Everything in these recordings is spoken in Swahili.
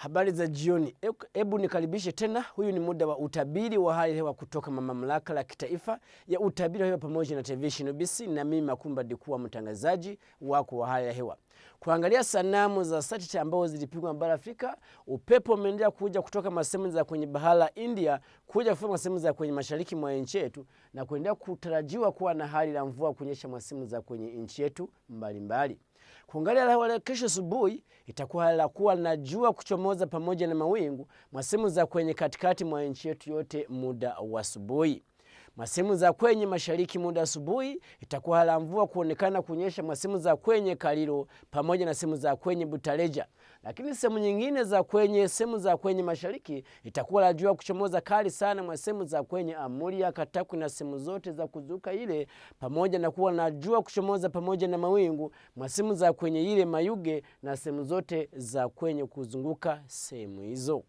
Habari za jioni. Hebu nikaribishe tena. Huyu ni muda wa utabiri wa hali ya hewa kutoka mamlaka la kitaifa ya utabiri wa hewa pamoja na television UBC, na mimi Makumba Dikuwa, mtangazaji wako wa hali ya hewa. Kuangalia sanamu za satellite ambazo zilipigwa bara Afrika, upepo umeendelea kuja kutoka sehemu za kwenye bahari la India kuja kufika sehemu za kwenye mashariki mwa nchi yetu, na kuendelea kutarajiwa kuwa na hali ya mvua kunyesha sehemu za kwenye nchi yetu mbalimbali. Kuangalia hewa leo kesho asubuhi, itakuwa kuwa na jua kuchomoza pamoja na mawingu sehemu za kwenye katikati mwa nchi yetu yote muda wa asubuhi. Sehemu za kwenye mashariki muda asubuhi itakuwa la mvua kuonekana kunyesha sehemu za kwenye Kaliro pamoja na sehemu za kwenye Butareja. Lakini sehemu nyingine za kwenye mashariki itakuwa la jua kuchomoza kali sana sehemu za kwenye Amuria, Kataku na sehemu zote za kuzuka ile, pamoja na kuwa na jua kuchomoza pamoja na mawingu sehemu za kwenye ile Mayuge na sehemu zote za kwenye kuzunguka sehemu hizo.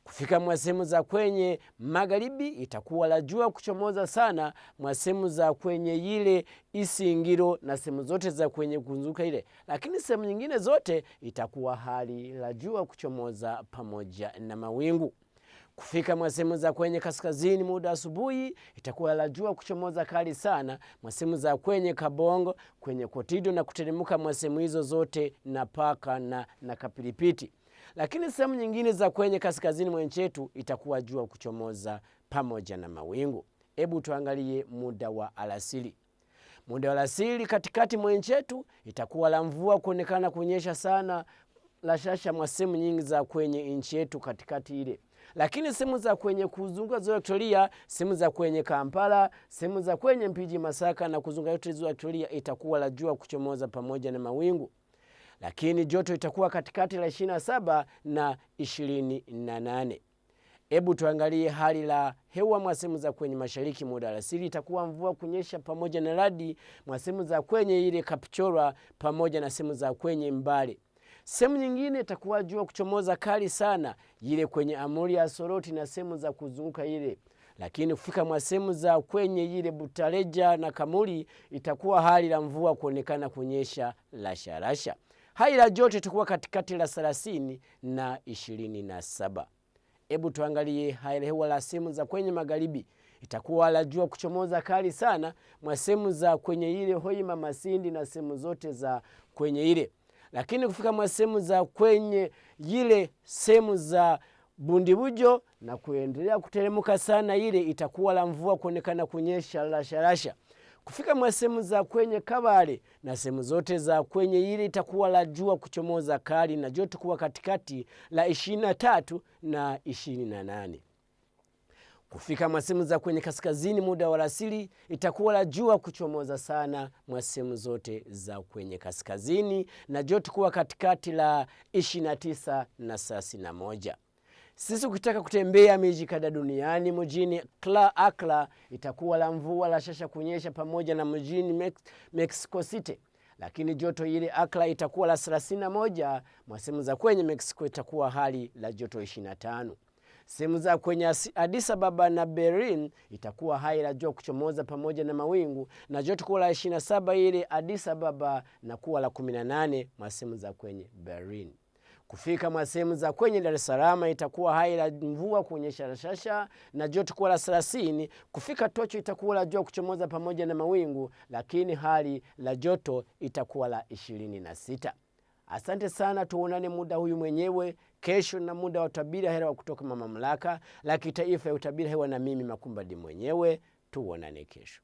Kufika sehemu za kwenye magharibi itakuwa la jua kuchomoza sana sehemu za kwenye ile Isingiro na sehemu zote za kwenye kuzunguka ile, lakini sehemu nyingine zote itakuwa hali la jua kuchomoza pamoja na mawingu. Kufika sehemu za kwenye kaskazini muda asubuhi itakuwa la jua kuchomoza kali sana sehemu za kwenye Kabongo, kwenye Kotido na kuteremka sehemu hizo zote na Paka na Kapilipiti. Lakini sehemu nyingine za kwenye kaskazini mwa nchi yetu itakuwa jua kuchomoza pamoja na mawingu. Hebu tuangalie muda wa alasiri. Muda wa alasiri katikati mwa nchi yetu itakuwa la mvua kuonekana kunyesha sana la shasha sehemu nyingi za kwenye nchi yetu katikati ile. Lakini sehemu za kwenye kuzunguka ziwa Victoria, sehemu za kwenye Kampala, sehemu za kwenye Mpigi, Masaka na kuzunguka yote ziwa Victoria itakuwa la jua kuchomoza pamoja na mawingu. Lakini joto itakuwa katikati la 27 na 28. Hebu tuangalie hali la hewa sehemu za kwenye mashariki muda alasiri itakuwa mvua kunyesha pamoja na radi sehemu za kwenye ile Kapchorwa pamoja na sehemu za kwenye Mbale. Sehemu nyingine itakuwa jua kuchomoza kali sana ile kwenye Amuria, Soroti na sehemu za kuzunguka ile. Lakini kufika sehemu za kwenye ile Butareja na Kamuli itakuwa hali la mvua kuonekana kunyesha la sharasha. Hali la joto itakuwa katikati la 30 na 27. Hebu tuangalie hali hewa la sehemu za kwenye magharibi. Itakuwa la jua kuchomoza kali sana sehemu za kwenye ile Hoima, Masindi na sehemu zote za kwenye ile. Lakini kufika sehemu za kwenye ile sehemu za Bundibujo na kuendelea kuteremka sana ile itakuwa la mvua kuonekana kunyesha la sharasha. Kufika sehemu za kwenye Kabale na sehemu zote za kwenye ile itakuwa la jua kuchomoza kali na joto kuwa katikati la 23 na 28. Kufika sehemu za kwenye kaskazini muda wa alasiri itakuwa la jua kuchomoza sana sehemu zote za kwenye kaskazini na joto kuwa katikati la 29 na 31. Sisi ukitaka kutembea miji kadha duniani, mjini Accra itakuwa la mvua la shasha kunyesha pamoja na mjini Mexico City. Lakini joto ile Accra itakuwa la 31, sehemu za kwenye Mexico itakuwa hali la joto 25. Sehemu za kwenye Addis Ababa na Berlin itakuwa hali la jua kuchomoza pamoja na mawingu na joto kuwa la 27 ile Addis Ababa na kuwa la 18 sehemu za kwenye Berlin. Kufika sehemu za kwenye Dar es Salaam itakuwa hali la mvua kunyesha rashasha na joto kuwa la 30. Kufika Tocho itakuwa la jua kuchomoza pamoja na mawingu, lakini hali la joto itakuwa la 26. Asante sana, tuonane muda huyu mwenyewe kesho na muda wa utabiri hewa kutoka mamlaka la kitaifa ya utabiri hewa, na mimi Makumba Di mwenyewe. Tuonane kesho.